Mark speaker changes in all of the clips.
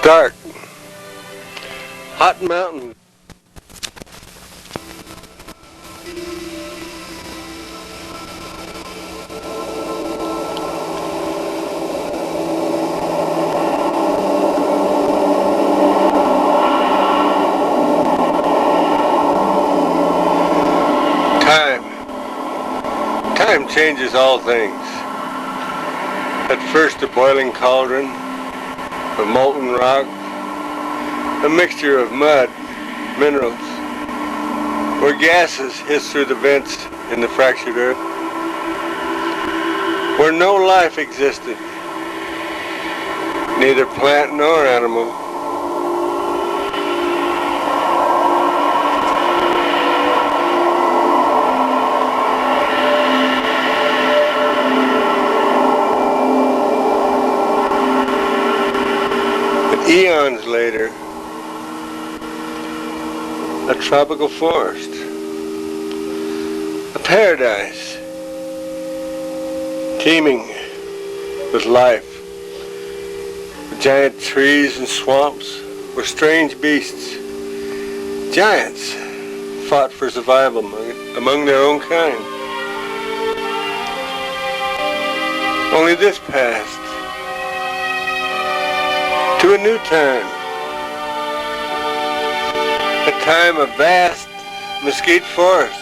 Speaker 1: Stark. Hot mountain. Time changes all things. At first a boiling cauldron of molten rock, a mixture of mud, minerals, where gases hiss through the vents in the fractured earth, where no life existed, neither plant nor animal. Eons later, a tropical forest, a paradise, teeming with life, with giant trees and swamps where strange beasts, giants, fought for survival among their own kind. Only this passed to a new time, a time of vast mesquite forests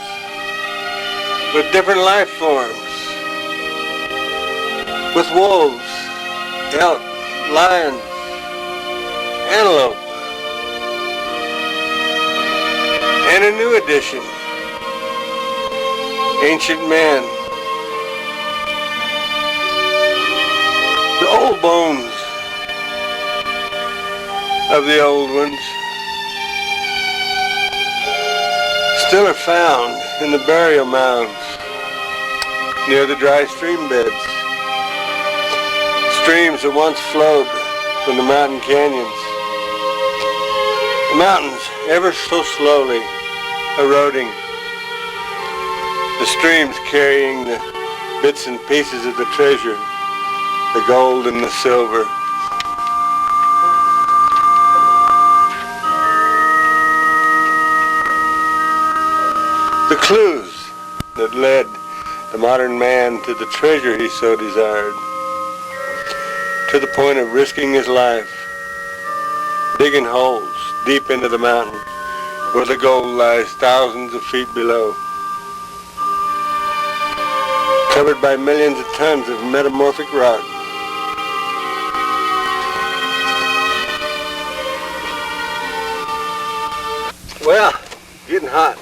Speaker 1: with different life forms, with wolves, elk, lions, antelope, and a new addition, ancient man, the old bones of the old ones still are found in the burial mounds near the dry stream beds. Streams that once flowed from the mountain canyons. The mountains ever so slowly eroding. The streams carrying the bits and pieces of the treasure, the gold and the silver. The clues that led the modern man to the treasure he so desired, to the point of risking his life, digging holes deep into the mountain where the gold lies thousands of feet below, covered by millions of tons of metamorphic rock. Well, getting hot.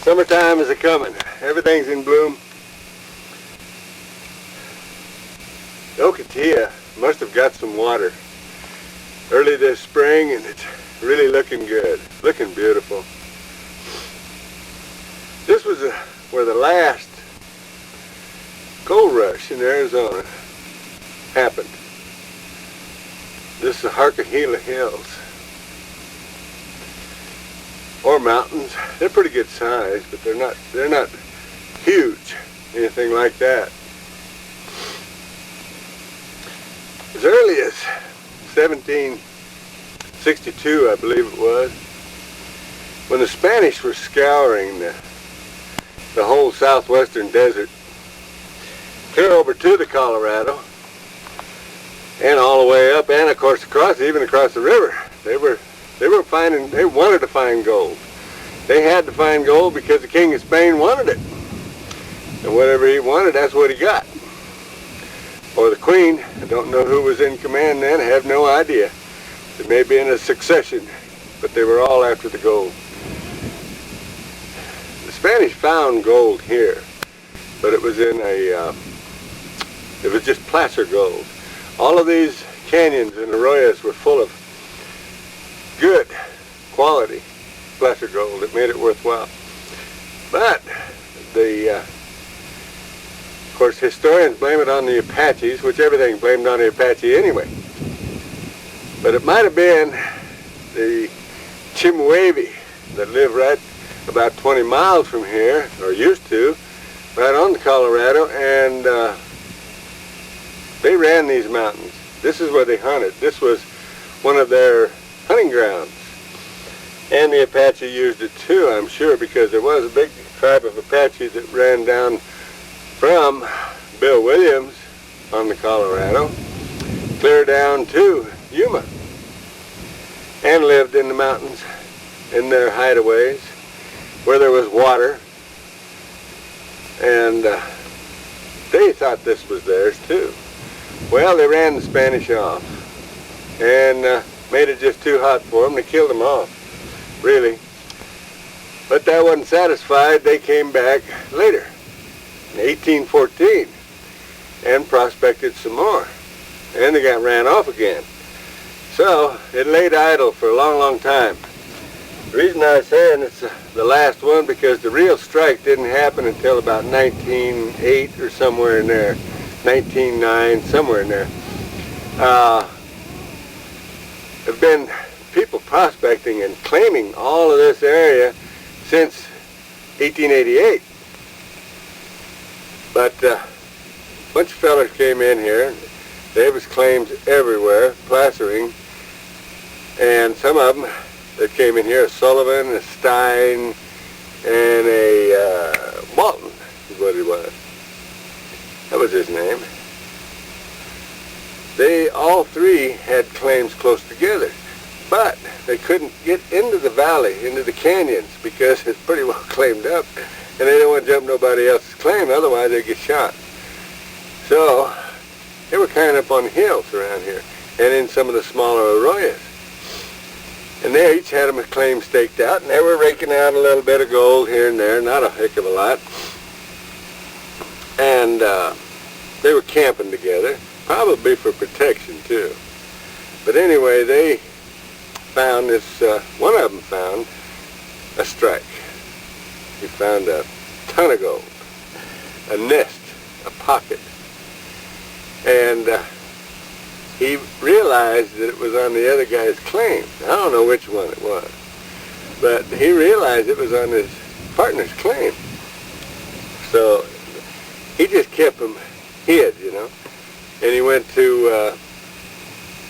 Speaker 1: Summertime is a-coming. Everything's in bloom. The Ocotillo must have got some water early this spring, and it's really looking good, looking beautiful. This was where the last gold rush in Arizona happened. This is the Harqua Hala Hills. Or mountains. They're pretty good size, but they're not huge, anything like that. As early as 1762, I believe it was, when the Spanish were scouring the whole southwestern desert, clear over to the Colorado, and all the way up, and of course even across the river. They wanted to find gold. They had to find gold because the King of Spain wanted it. And whatever he wanted, that's what he got. Or the Queen, I don't know who was in command then, I have no idea. It may be in a succession, but they were all after the gold. The Spanish found gold here, but it was it was just placer gold. All of these canyons and arroyos were full of good quality placer gold that made it worthwhile. But of course, historians blame it on the Apaches, which everything blamed on the Apache anyway. But it might have been the Chemehuevi that lived right about 20 miles from here, or used to, right on the Colorado, and they ran these mountains. This is where they hunted. This was one of their hunting grounds. And the Apache used it too, I'm sure, because there was a big tribe of Apache that ran down from Bill Williams on the Colorado, clear down to Yuma, and lived in the mountains in their hideaways where there was water, and they thought this was theirs too. Well, they ran the Spanish off and made it just too hot for them. They killed them off, really. But that wasn't satisfied. They came back later, in 1814, and prospected some more, and they got ran off again. So it laid idle for a long, long time. The reason I was saying it's the last one because the real strike didn't happen until about 1908 or somewhere in there, 1909, somewhere in there. There have been people prospecting and claiming all of this area since 1888. But a bunch of fellas came in here. There was claims everywhere, plastering, and some of them that came in here, a Sullivan, a Stein, and a Walton is what he was. That was his name. They all three had claims close together, but they couldn't get into the valley, into the canyons, because it's pretty well claimed up, and they didn't want to jump nobody else's claim, otherwise they'd get shot. So they were kind of up on hills around here, and in some of the smaller arroyos. And they each had them a claim staked out, and they were raking out a little bit of gold here and there, not a heck of a lot. And they were camping together, probably for protection too. But anyway, they found this, one of them found a strike. He found a ton of gold, a nest, a pocket. And he realized that it was on the other guy's claim. I don't know which one it was, but he realized it was on his partner's claim. So he just kept them hid, you know. And he went to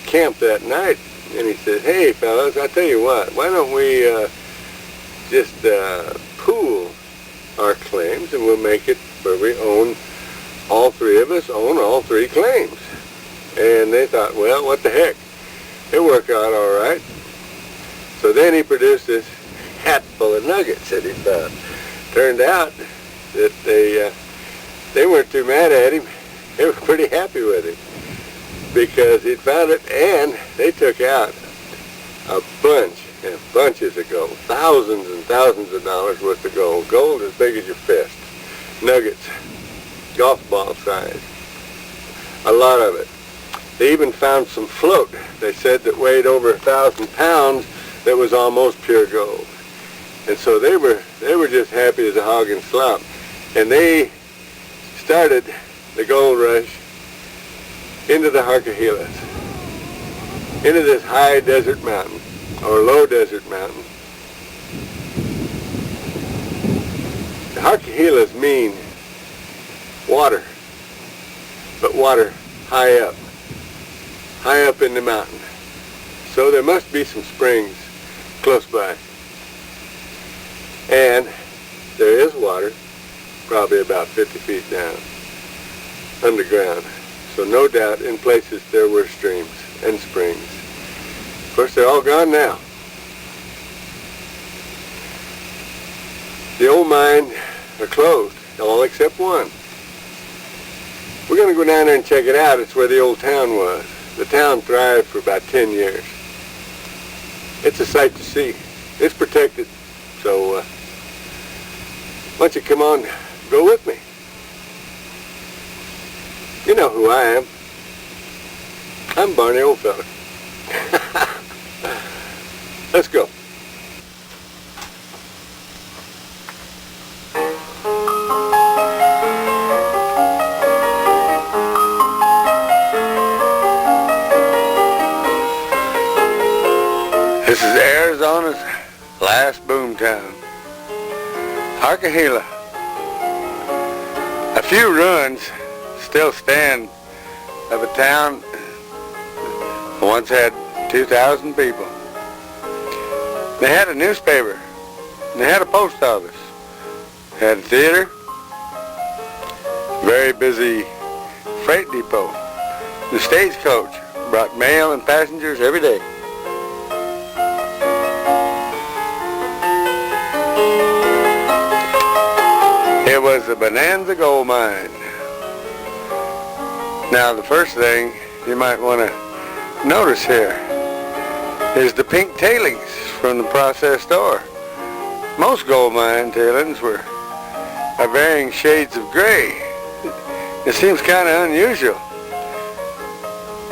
Speaker 1: camp that night, and he said, "Hey, fellas, I tell you what, why don't we just pool our claims, and we'll make it where we own, all three of us own all three claims." And they thought, well, what the heck, it'll work out all right. So then he produced this hat full of nuggets that he found. Turned out that they weren't too mad at him. They were pretty happy with him because he'd found it, and they took out a bunch and bunches of gold, thousands and thousands of dollars worth of gold, gold as big as your fist, nuggets, golf ball size, a lot of it. They even found some float, they said, that weighed over 1,000 pounds that was almost pure gold. And so they were just happy as a hog in slop. And they started the gold rush into the Harqua Hala, into this high desert mountain, or low desert mountain. The Harqua Halas mean water, but water high up in the mountain. So there must be some springs close by. And there is water, probably about 50 feet down, underground. So no doubt in places there were streams and springs. Of course, they're all gone now. The old mines are closed, all except one. We're going to go down there and check it out. It's where the old town was. The town thrived for about 10 years. It's a sight to see. It's protected. So why don't you come on, go with me. You know who I am. I'm Barney Oldfellow. Let's go. This is Arizona's last boom town, Harqua Hala. A few ruins still stand of a town that once had 2,000 people. They had a newspaper. They had a post office. They had a theater. Very busy freight depot. The stagecoach brought mail and passengers every day. It was a bonanza gold mine. Now the first thing you might want to notice here is the pink tailings from the processed ore. Most gold mine tailings are varying shades of gray. It seems kind of unusual.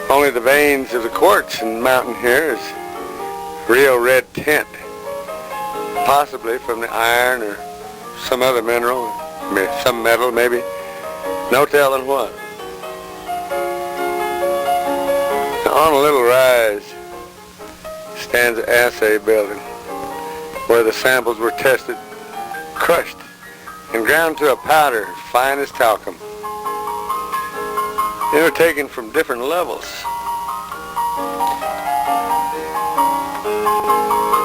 Speaker 1: Only the veins of the quartz in the mountain here is real red tint, possibly from the iron or some other mineral, some metal maybe, no telling what. On a little rise stands an assay building where the samples were tested, crushed, and ground to a powder as fine as talcum. They were taken from different levels,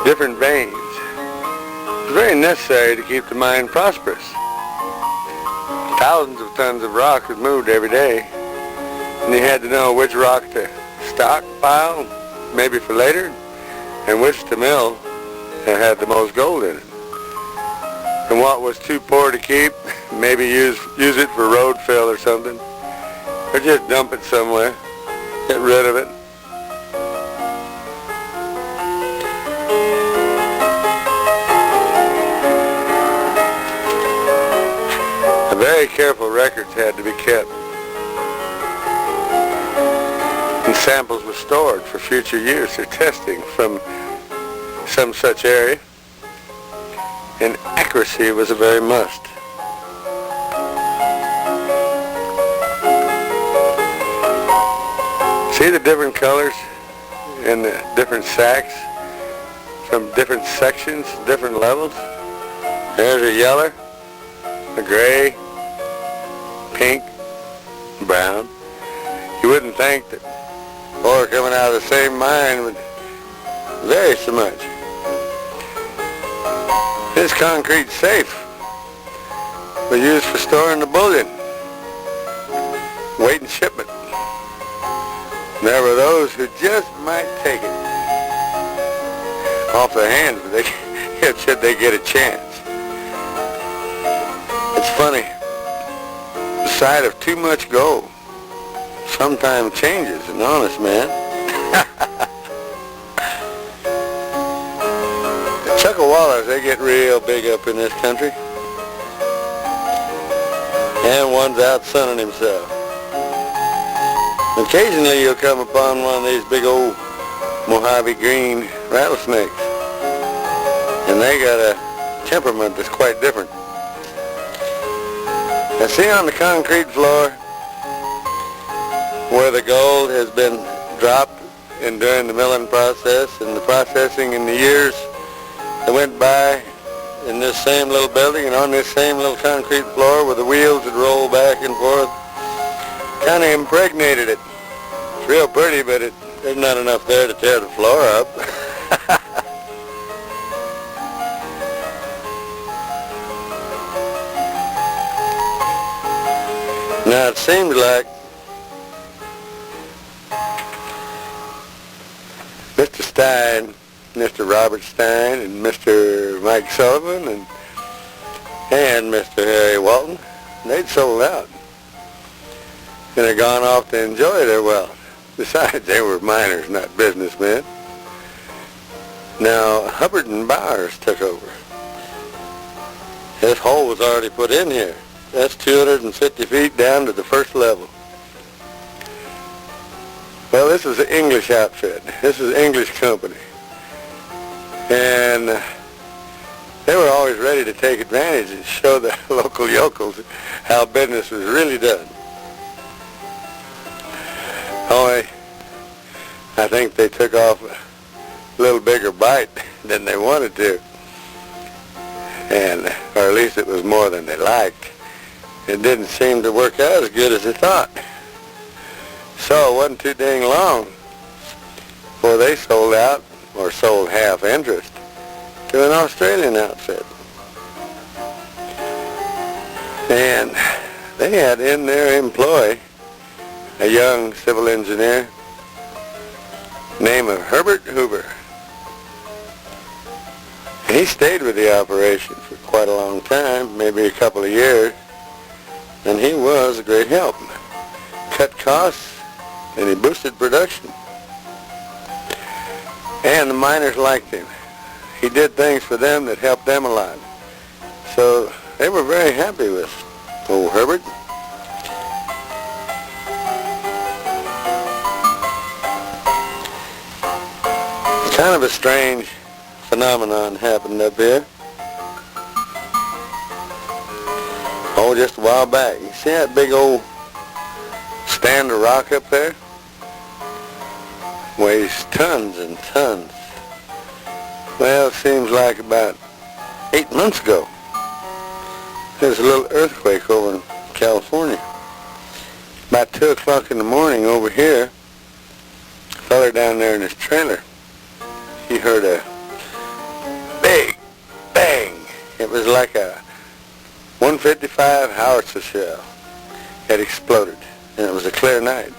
Speaker 1: different veins. It was very necessary to keep the mine prosperous. Thousands of tons of rock was moved every day, and you had to know which rock to stockpile, maybe for later, and which to mill that had the most gold in it. And what was too poor to keep, maybe use it for road fill or something, or just dump it somewhere, get rid of it. Very careful records had to be kept. And samples were stored for future use or testing from some such area. And accuracy was a very must. See the different colors in the different sacks from different sections, different levels? There's a yellow, a gray, pink, brown. You wouldn't think that ore coming out of the same mine would vary so much. This concrete safe was used for storing the bullion, waiting shipment. There were those who just might take it off their hands, but they should they get a chance. It's funny, the sight of too much gold sometimes changes an honest man. The Chuckawallahs, they get real big up in this country. And one's out sunning himself. Occasionally you'll come upon one of these big old Mojave green rattlesnakes. And they got a temperament that's quite different. Now see on the concrete floor where the gold has been dropped and during the milling process and the processing in the years that went by in this same little building and on this same little concrete floor where the wheels that roll back and forth kind of impregnated it. It's real pretty, but there's not enough there to tear the floor up. Now it seems like Mr. Stein, Mr. Robert Stein, and Mr. Mike Sullivan, and Mr. Harry Walton, they'd sold out. And had gone off to enjoy their wealth. Besides, they were miners, not businessmen. Now, Hubbard and Bowers took over. This hole was already put in here. That's 250 feet down to the first level. Well, this is an English outfit. This is an English company. And they were always ready to take advantage and show the local yokels how business was really done. Only, I think they took off a little bigger bite than they wanted to. And, or at least it was more than they liked. It didn't seem to work out as good as they thought. So it wasn't too dang long before they sold out, or sold half interest, to an Australian outfit. And they had in their employ a young civil engineer named Herbert Hoover. And he stayed with the operation for quite a long time, maybe a couple of years, and he was a great help. Cut costs, and he boosted production. And the miners liked him. He did things for them that helped them a lot. So they were very happy with old Herbert. Kind of a strange phenomenon happened up here. Oh, just a while back. You see that big old stand of rock up there? Weighs tons and tons. Well, it seems like about 8 months ago, there was a little earthquake over in California. About 2 o'clock in the morning over here, a feller down there in his trailer, he heard a big bang. It was like a 155 howitzer shell had exploded, and it was a clear night.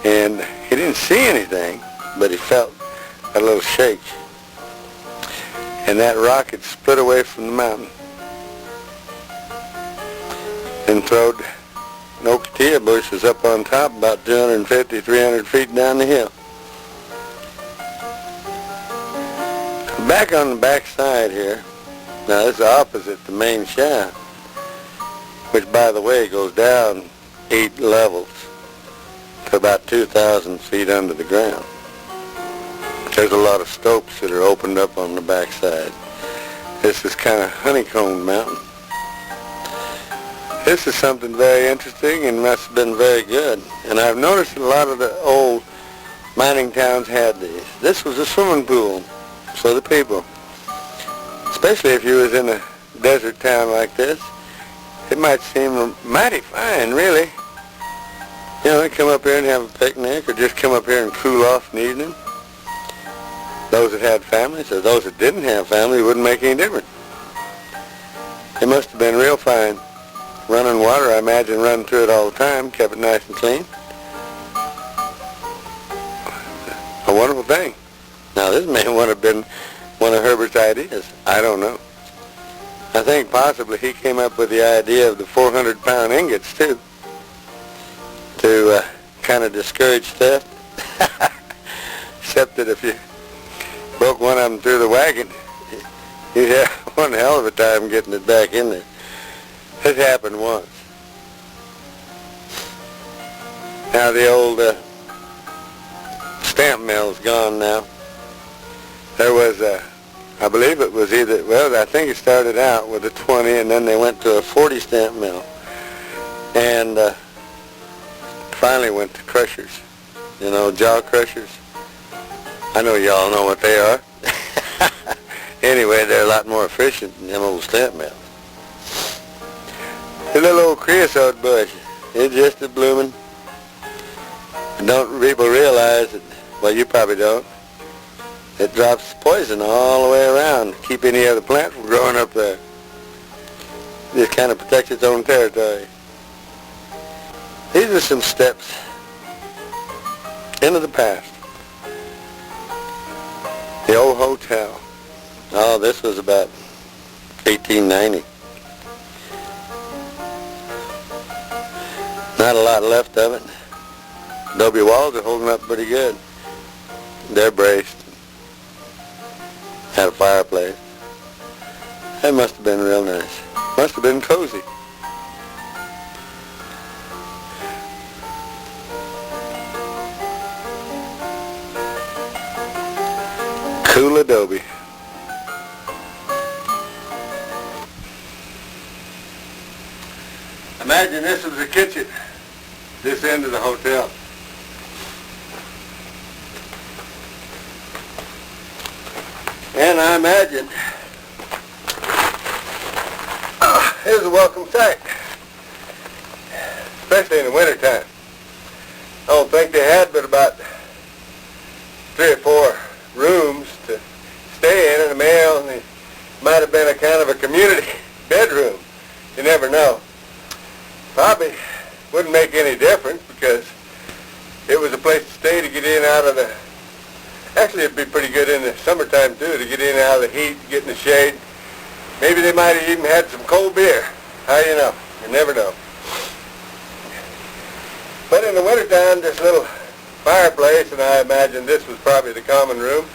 Speaker 1: And he didn't see anything, but he felt a little shake. And that rock had split away from the mountain and throwed an ocotillo bushes up on top about 250, 300 feet down the hill. Back on the back side here, now this is opposite the main shaft, which by the way goes down 8 levels to about 2,000 feet under the ground. There's a lot of stopes that are opened up on the back side. This is kind of honeycombed mountain. This is something very interesting and must have been very good. And I've noticed a lot of the old mining towns had these. This was a swimming pool for the people. Especially if you was in a desert town like this. It might seem mighty fine, really. You know, they come up here and have a picnic, or just come up here and cool off in the evening. Those that had families, or those that didn't have families, wouldn't make any difference. It must have been real fine. Running water, I imagine, running through it all the time, kept it nice and clean. A wonderful thing. Now, this may have been one of Herbert's ideas. I don't know. I think possibly he came up with the idea of the 400-pound ingots, too, to kind of discourage theft. Except that if you broke one of them through the wagon, you'd have one hell of a time getting it back in there. It happened once. Now the old stamp mill's gone now. There was I believe it was either, well, I think it started out with a 20 and then they went to a 40 stamp mill. And finally went to crushers, you know, jaw crushers. I know y'all know what they are. Anyway, they're a lot more efficient than them old stamp mills. The little old creosote bush, it's just a blooming. Don't people realize it? Well, you probably don't. It drops poison all the way around to keep any other plant from growing up there. It just kind of protects its own territory. These are some steps into the past. The old hotel. Oh, this was about 1890. Not a lot left of it. Adobe walls are holding up pretty good. They're braced. Had a fireplace. That must have been real nice. Must have been cozy. Cool adobe. Imagine this was the kitchen, this end of the hotel. And I imagine it was a welcome sight, especially in the wintertime. I don't think they had but about 3 or 4 rooms to stay in, and a male, and he might have been a kind of a community bedroom. You never know. Probably wouldn't make any difference because it was a place to stay to get in and out of the... Actually, it'd be pretty good in the summertime, too, to get in and out of the heat, get in the shade. Maybe they might have even had some cold beer. How do you know? You never know. But in the wintertime, this little fireplace, and I imagine this was probably the common room,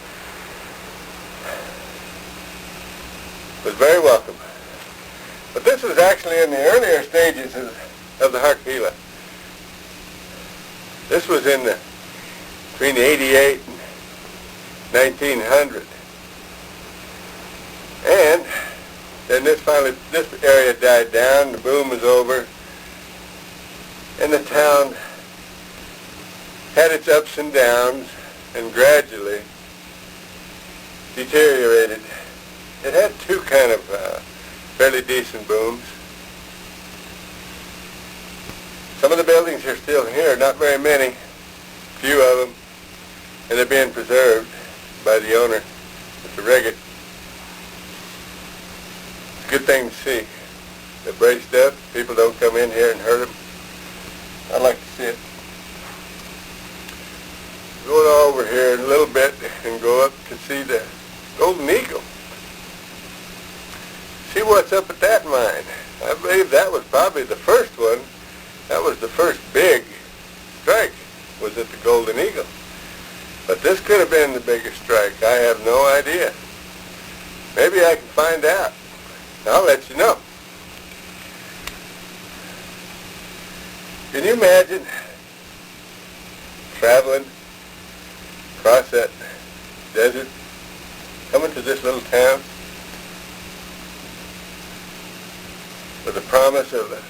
Speaker 1: was very welcome. But this was actually in the earlier stages of the Harqua Hala. This was in the between 88 and 1900. And then this area died down, the boom was over, and the town had its ups and downs and gradually deteriorated. It had 2 kind of fairly decent booms. Some of the buildings are still here, not very many, few of them, and they're being preserved by the owner, Mr. Reggett. It's a good thing to see. They're braced up, people don't come in here and hurt them. I'd like to see it. Go over here a little bit and go up to see the Golden Eagle. See what's up at that mine. I believe that was probably the first one. That was the first big strike, was at the Golden Eagle. But this could have been the biggest strike. I have no idea. Maybe I can find out. I'll let you know. Can you imagine traveling across that desert, coming to this little town with the promise of a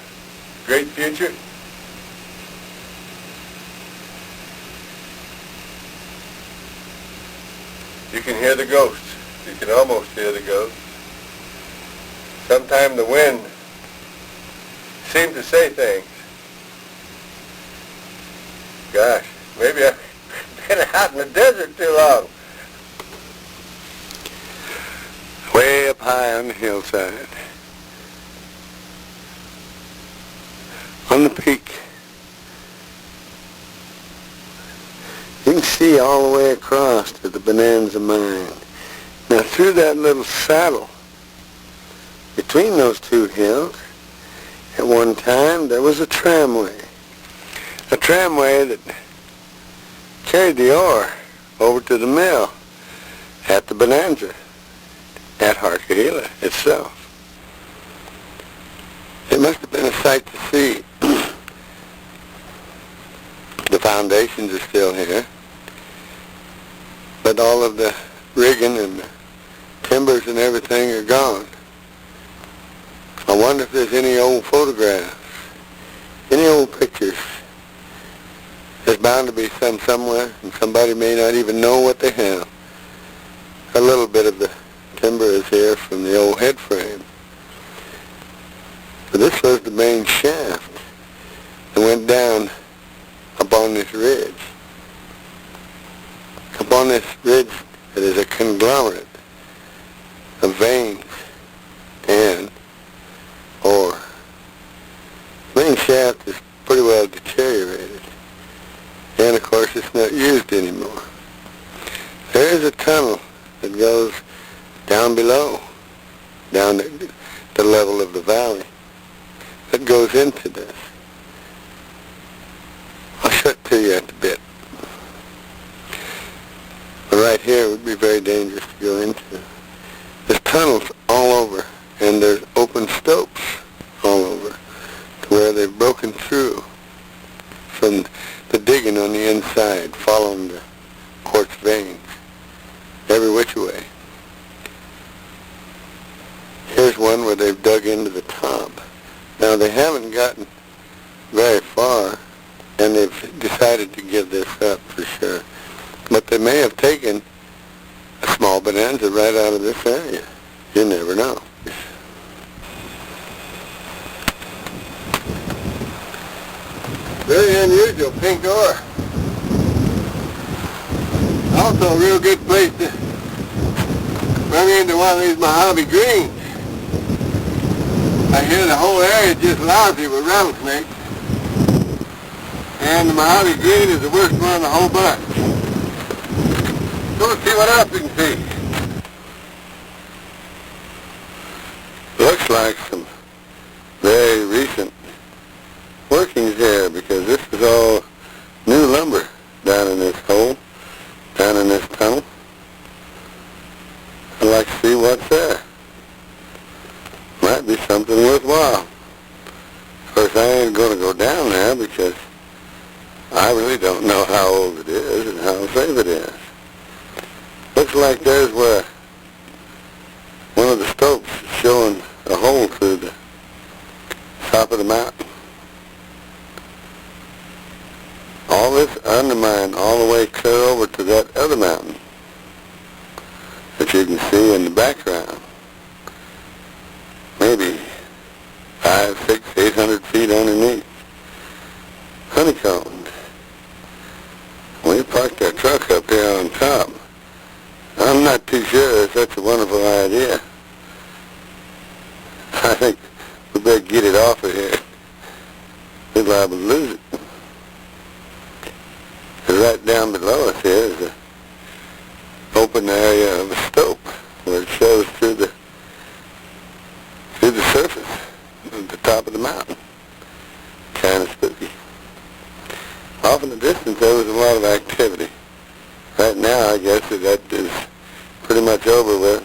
Speaker 1: great future? You can hear the ghosts. You can almost hear the ghosts. Sometimes the wind seems to say things. Gosh, maybe I've been out in the desert too long. Way up high on the hillside. On the peak. You can see all the way across to the Bonanza mine. Now through that little saddle, between those 2 hills, at one time there was a tramway. A tramway that carried the ore over to the mill at the Bonanza, at Harqua Hala itself. It must have been a sight to see. The foundations are still here, but all of the rigging and the timbers and everything are gone. I wonder if there's any old photographs, any old pictures. There's bound to be some somewhere, and somebody may not even know what they have. A little bit of the timber is here from the old head frame. But this was the main shaft that went down upon this ridge. Upon this ridge, it is a conglomerate of veins and ore. The main shaft is pretty well deteriorated, and of course it's not used anymore. There is a tunnel that goes down below, down at the level of the valley, that goes into this. I'll show it to you at the bit. But right here it would be very dangerous to go into. There's tunnels all over, and there's open stopes all over, to where they've broken through from the digging on the inside, following the quartz veins, every which way. Here's one where they've dug into the top. Now they haven't gotten very far, and they've decided to give this up for sure. But they may have taken a small bonanza right out of this area. You never know. Very unusual pink ore. Also a real good place to run into one of these Mojave greens. I hear the whole area is just lousy with rattlesnakes. And the Mojave green is the worst one of the whole bunch. So let's see what else we can see. Looks like some very recent workings here, because this is all new lumber down in this hole, down in this tunnel. I'd like to see what's there. Might be something worthwhile. Of course, I ain't going to go down there because I really don't know how old it is and how safe it is. Looks like there's where one of the stokes is showing a hole through the top of the mountain. All this undermined all the way clear over to that other mountain that you can see in the background. Maybe 500, 600, 800 feet underneath. Honeycombed. We parked our truck up here on top. I'm not too sure it's such a wonderful idea. I think we better get it off of here. We're liable to lose it. Right down below us here is an open area of a stope where it shows through the surface at the top of the mountain. Kind of spooky. Off in the distance there was a lot of activity. Right now I guess that is pretty much over with.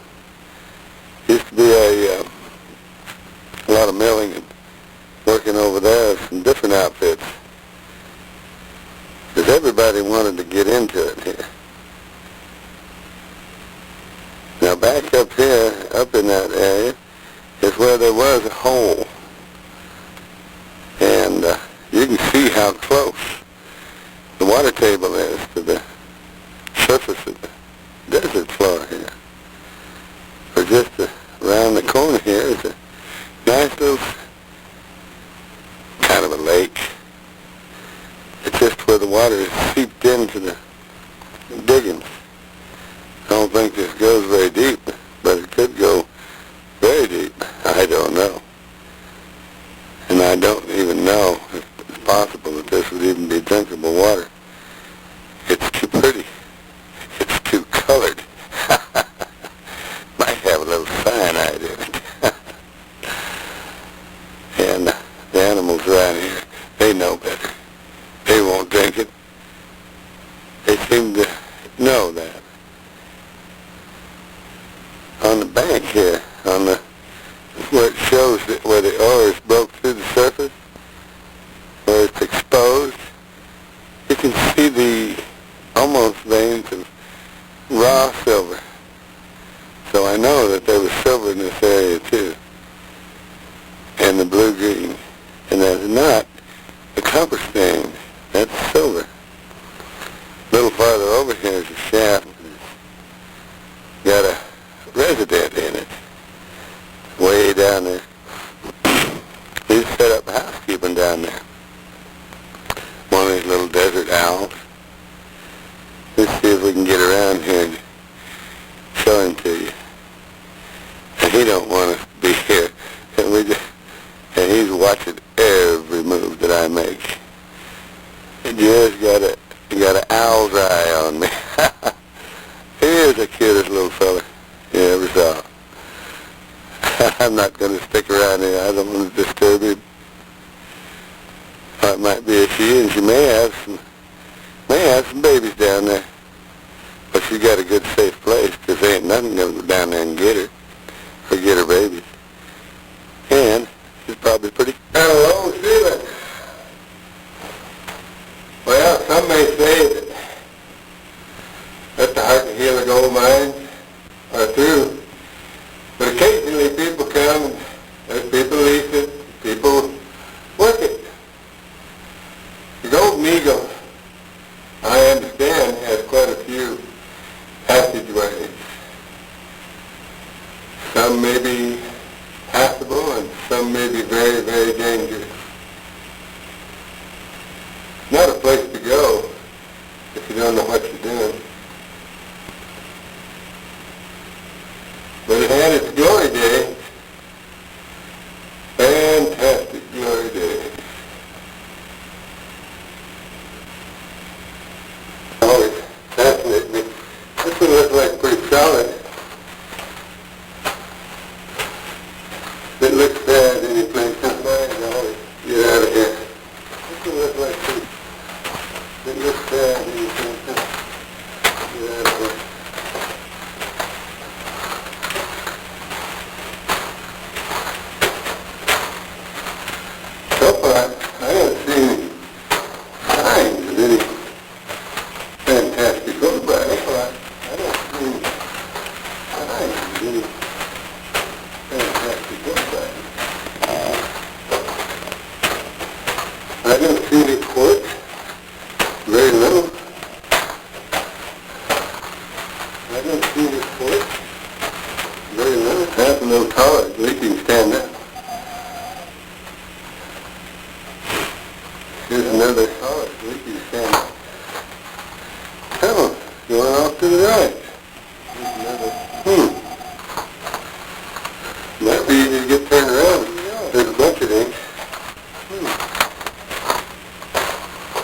Speaker 1: Used to be a lot of milling and working over there, some different outfits. Because everybody wanted to get into it here. Now back up here, up in that area, is where there was a hole. And you can see how close the water table is to the surface of the desert floor here. For just around the corner here is a nice little kind of a lake. It's just where the water is seeped into the diggings. I don't think this goes very deep, but it could go very deep. I don't know. And I don't even know if it's possible that this would even be drinkable water. It's too pretty. It's too colored. Might have a little cyanide in it. And the animals around here, they know better. They won't drink it. They seem to know that. On the bank here, where it shows that where the ores broke through the surface, where it's exposed, you can see the almost veins of raw silver. So I know that there was silver in this area too, and the blue-green. And that's not the copper stain. That's silver. A little farther over here is a shaft. It's got a resident in it. Way down there. He's set up housekeeping down there. One of these little desert owls. Let's see if we can get around here and show him to you. And he don't want us to be here. And he's watching every move that I make. He just got an owl's eye on me. He is the cutest little fella you ever saw. I'm not going to stick around here. I don't want to disturb him. It might be a she, and she may have some babies down there. But she's got a good safe place, because there ain't nothing going to go down there and get her, or get her babies. And she's probably pretty kind of low ceiling. Well, some may say that the Harqua Hala gold mines are through. But occasionally people come, and there's people lease it, people work it. The Golden Eagle, I understand, has quite a few passageways. Some may be passable and some may be very, very dangerous. Not a place to go if you don't know what you're doing. had its glory day. Fantastic glory day. Always fascinates me. This one looks like pretty solid. It looks bad any place. Get out of here. This one looks like pretty. It looks bad any place. Get out of here. So far, I haven't seen any signs of any fantastic photograph. So far, I don't see any signs of any fantastic photograph. I don't see any quartz. Very little. I don't see any quartz. Very little. Half a little taller. At least you can stand up. Here's another solid. At least you can stand up. Tunnel going off to the right. Here's another. Might be easy to get turned around. There's a bunch of things.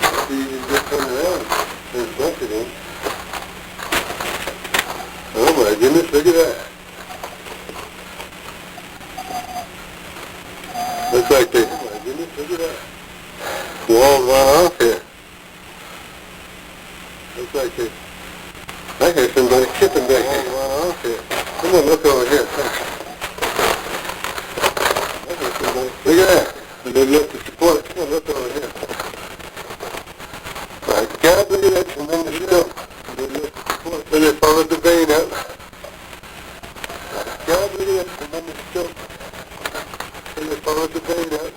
Speaker 1: Might be easy to get turned around. There's a bunch of things. Oh my goodness, look at that. Looks like they, oh my goodness, look at that. Walls gone off here. Looks like they, I hear somebody chipping back here. Walls gone off here. Come on, look over here. I hear somebody, look at that. They look to support. Come on, look over here. My God, look at that tremendous stuff. They look to support. And they followed the vein up. God, look at that tremendous stuff. And they followed the vein up.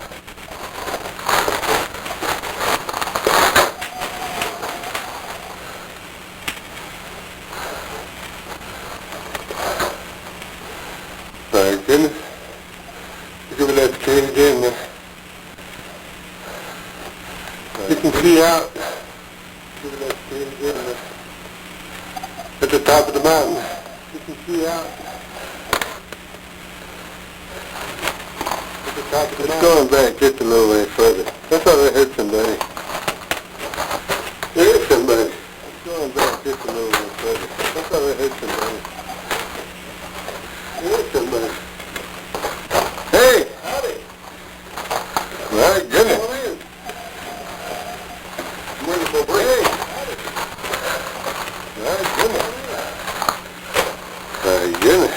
Speaker 1: My goodness. Look at that cave in there. You can see out. Look at that cave in there. At the top of the mountain. You can see out. At the top of the mountain. It's going back just a little way further. I thought I heard somebody. There is somebody. It's going back just a little way further. I thought I heard somebody. There is somebody. Hey! Howdy! My goodness! Come on in. Wonderful break. Hey! Howdy! My goodness! My goodness!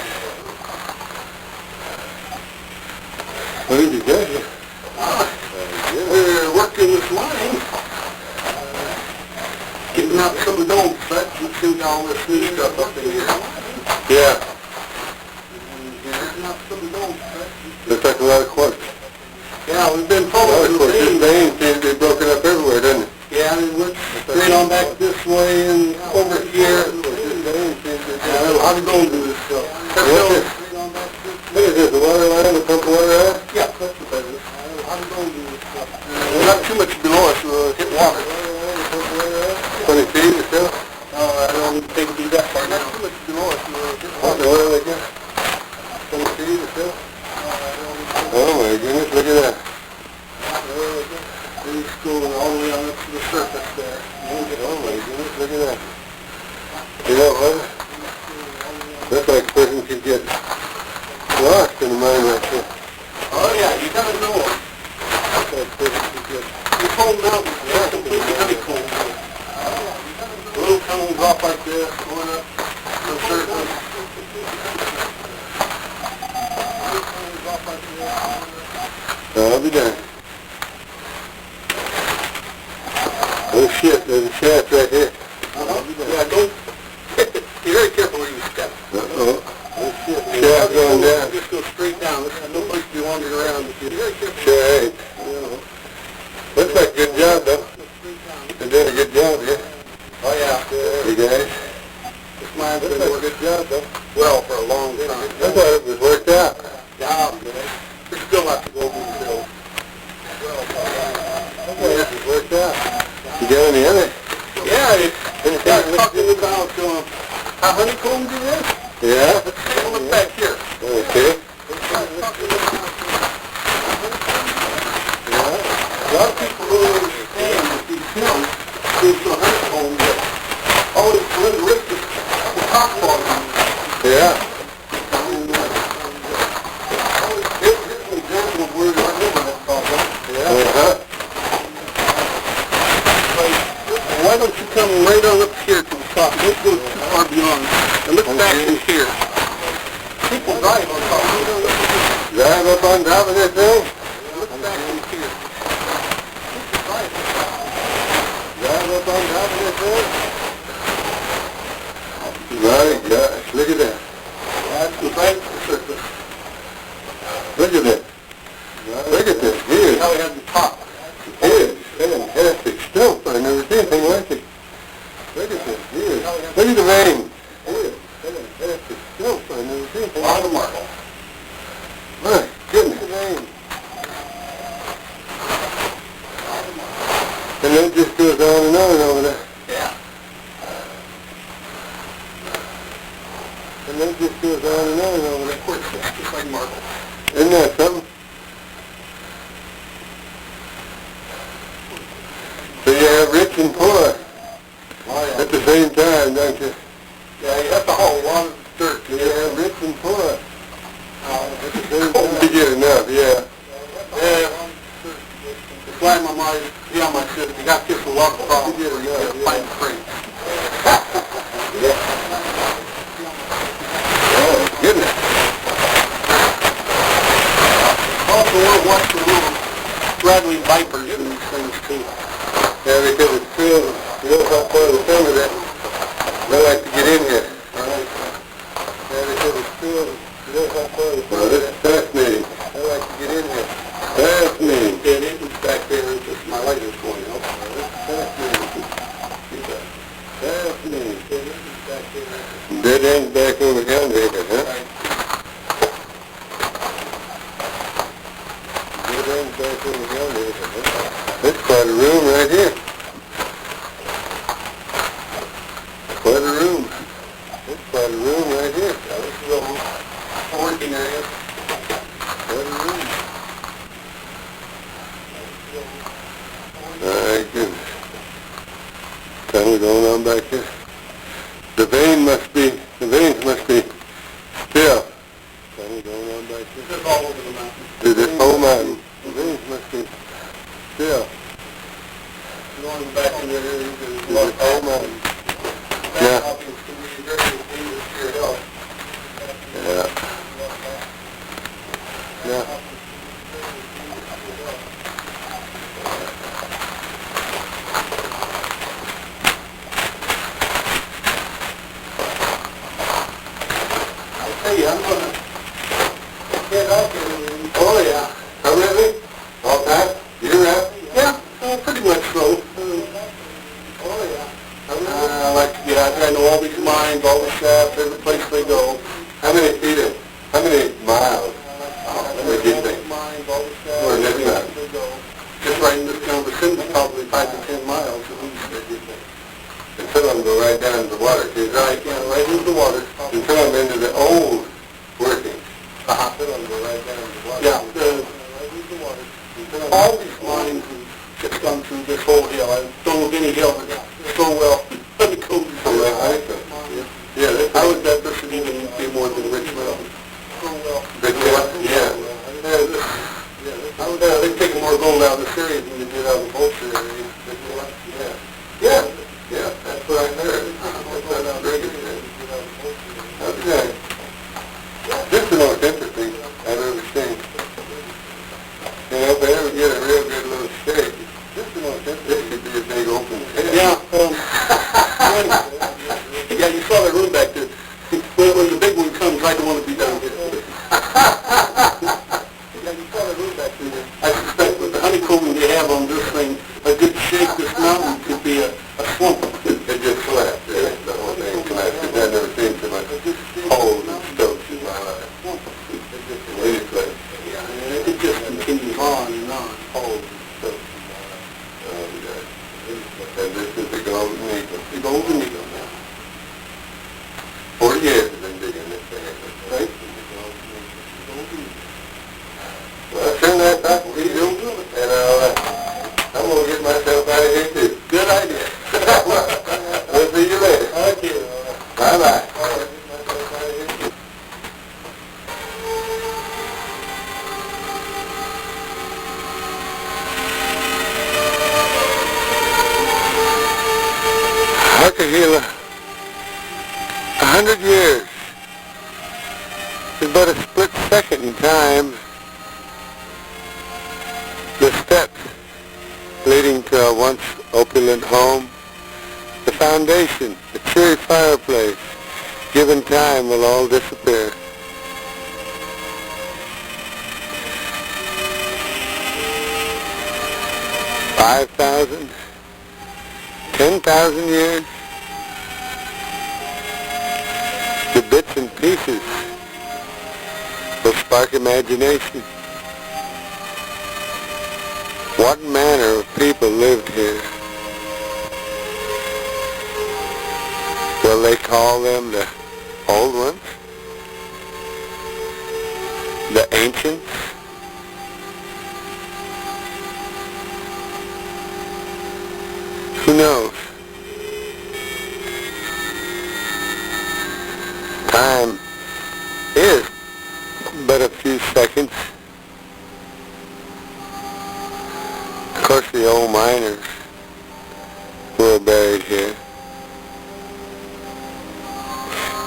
Speaker 1: What did you get here? We're working this morning. Getting out some of those sets and shooting all this new stuff up in here. Yeah. Looks like a lot of quartz. Yeah, we've been following the vein. This vein seems to be broken up everywhere, doesn't it? Yeah, and it looks straight on back this way and over here. This vein seems to be... How do you go do this stuff? What is this, the water line, the pump water line? Yeah, that's what that is. How do you go do this stuff? Well, not too much below us, hit water. 20 feet or so? I don't think it'd be that far. Not too much below us, hit water. Oil like that? 20 feet or so? Oh my goodness, look at that. It's going all the way on up to the surface there. Oh my goodness, look at that. You know what? Looks like a person could get lost in the mine right there. Oh yeah, you gotta know it. Looks like a person could get... The cold mountains, they're completely honeycombed. Little tunnels off like this, going up to the surface. I'll be done. Oh shit, there's a shaft right here. Yeah, don't... Be very careful where you step. Uh-oh. Oh shit. Shaft going down. Just go straight down. No place to be wandering around. Be very careful. Right. Looks like a good job, though. They did a good job here. Oh yeah. You guys? This mine's been a good job, though. Well, for a long time. I thought it was worked out. Yeah, we still have to go over the hill. Okay, this has worked out. You got any other? Yeah, it's talking about how honeycombed it is. Yeah? Let's take a look back here. Drive up on top of this thing? Drive up on top of this thing? My gosh, look at that. That's the bank surface. Look at that. Look at this. Here. Now we have the top. Here. Fantastic stuff. I've never seen anything like it. Look at this. Here. Look at the vein. Here. Fantastic stuff. I've never seen anything like it. Marble. My goodness. Look at the vein. And that just goes on and on over there. Yeah. And that just goes on and on over there. Just like marble. Isn't that something? So you have rich and poor at the same time, don't you? Yeah, you have to haul a lot of dirt. You have rich and poor at the same time. You get enough, yeah. Yeah. It's like my mind, yeah, my sister, you got to get a lot of problems. You get enough, find free. Yeah. Oh, goodness. Also, we'll watch the little rattling vipers in these things, too. Yeah, because it's filled, you know how far the sun is at. They like to get in here. Right. Yeah, because it's filled, you know how far the sun is at. This is fascinating. They like to get in here. Fascinating. Yeah, it is back there, it's just my light is going out. This is fascinating. Fascinating. Yeah, this is back there. Dead ends back over yonder, huh? Right. Dead ends back over yonder, huh? That's quite a room right here. Quite a room. That's quite a room right here. Now this is a working area. Quite a room. My goodness. Something going on back here. The veins must be still. Something going on back here. This is all over the mountain. This whole mountain. The veins must be still. Going back in there, there's a lot of whole mountain. Yeah. Yeah. Yeah. Hey, I'm gonna get up and... Oh, yeah. Permanently? All time? You're out? Yeah, pretty much so. Oh, yeah. I like to get out there. I know all these mines, all the shafts, every place they go. How many feet in? How many miles? What do you think? Or in this mountain? Just right in this kind of vicinity, probably 5 to 10 miles at least. And some of them go right down to the water. Right, yeah, right into the water. And some of them into the old workings. Some of them go right down to the water. Yeah, right into the water. All these mines have gone through this whole hill. I don't know of any hill that so well. Let me go through that. Yeah, I would bet this would even be more than Richmond. Yeah. They've taken more gold out of this area than they did out of the Bolster area. Yeah. Yeah, that's what I heard. That's very good. Okay. This is the most interesting I've ever seen. You know, if I ever get a real good little steak, this is the most interesting. This could be a big open head. Yeah. is but a split second in time. The steps leading to a once opulent home, the foundation, the cheery fireplace, given time will all disappear. $5,000, 10,000 years, the bits and pieces will spark imagination. What manner of people lived here? Will they call them the old ones? The ancients? Who knows? Time is but a few seconds. Of course, the old miners who are buried here,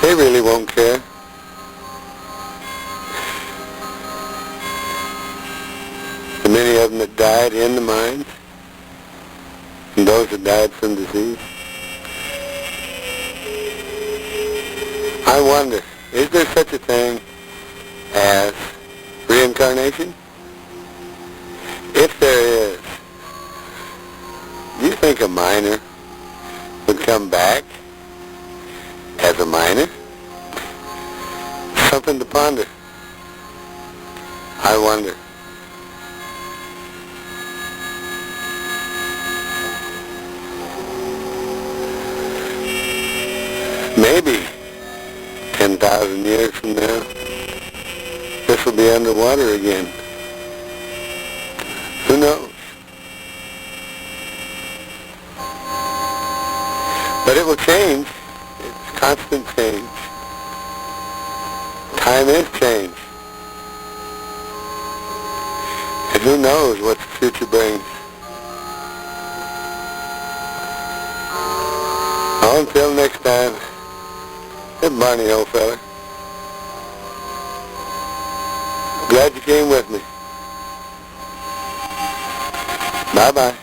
Speaker 1: they really won't care. The many of them that died in the mines, and those that died from disease. I wonder, is there such a thing as reincarnation? If there is, do you think a miner would come back as a miner? Something to ponder. I wonder. Maybe 10,000 years from now, this will be underwater again. Who knows? But it will change. It's constant change. Time is change. And who knows what the future brings. Until next time, it's Barney, old fella. Glad you came with me. Bye-bye.